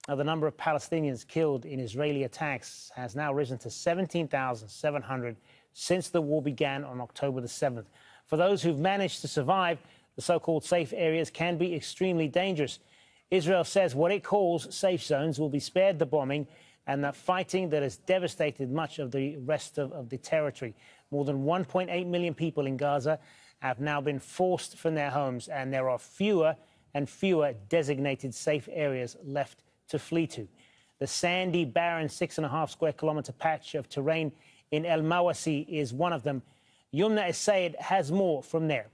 The number of Palestinians killed in Israeli attacks has now risen to 17,700 since the war began on October the 7th. For those who've managed to survive, the so-called safe areas can be extremely dangerous. Israel says what it calls safe zones will be spared the bombing and the fighting that has devastated much of the rest of the territory. More than 1.8 million people in Gaza have now been forced from their homes, and there are fewer and fewer designated safe areas left to flee to. The sandy, barren 6.5 square kilometre patch of terrain in El Mawasi is one of them. Yumna Essayed has more from there.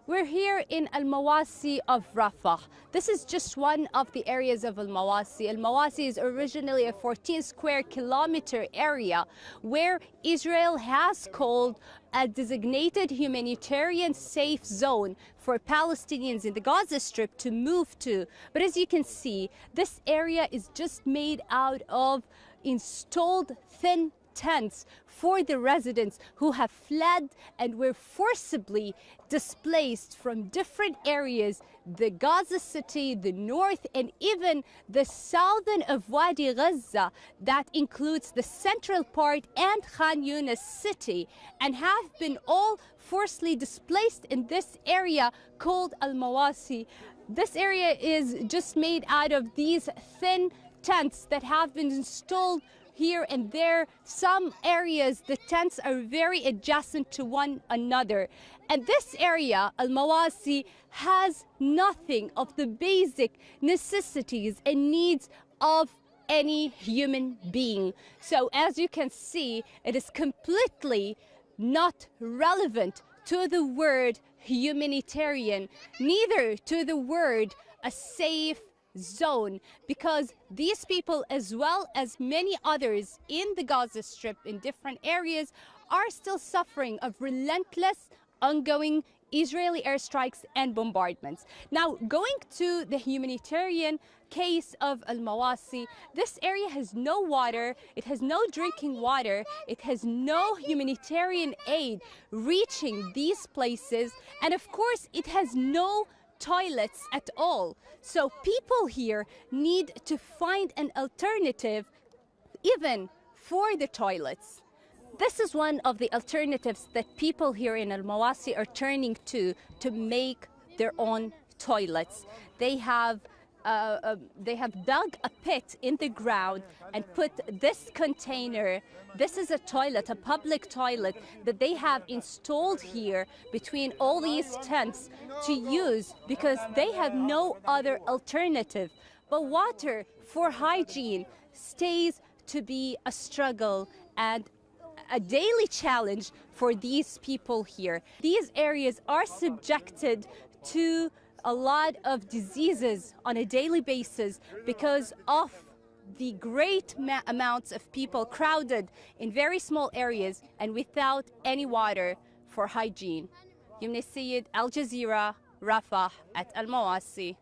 We're here in Al Mawasi of Rafah. This is just one of the areas of Al Mawasi. Al Mawasi is originally a 14 square kilometer area where Israel has called a designated humanitarian safe zone for Palestinians in the Gaza Strip to move to. But as you can see, this area is just made out of installed thin tents for the residents who have fled and were forcibly displaced from different areas, the Gaza City, the north, and even the southern of Wadi Gaza, that includes the central part and Khan Yunis city, and have been all forcibly displaced in this area called Al Mawasi. This area is just made out of these thin tents that have been installed here and there. Some areas, the tents are very adjacent to one another. And this area, Al Mawasi, has nothing of the basic necessities and needs of any human being. So as you can see, it is completely not relevant to the word humanitarian, neither to the word a safe zone, because these people, as well as many others in the Gaza Strip in different areas, are still suffering of relentless, ongoing Israeli airstrikes and bombardments. Now, going to the humanitarian case of Al Mawasi, this area has no water, it has no drinking water, it has no humanitarian aid reaching these places, and of course, it has no toilets at all. So people here need to find an alternative even for the toilets. This is one of the alternatives that people here in Al Mawasi are turning to make their own toilets. They have dug a pit in the ground and put this container. This is a toilet, a public toilet that they have installed here between all these tents to use because they have no other alternative. But water for hygiene stays to be a struggle and a daily challenge for these people here. These areas are subjected to a lot of diseases on a daily basis because of the great amounts of people crowded in very small areas and without any water for hygiene. Yumna Essayed, Al Jazeera, Rafah at Al Mawasi.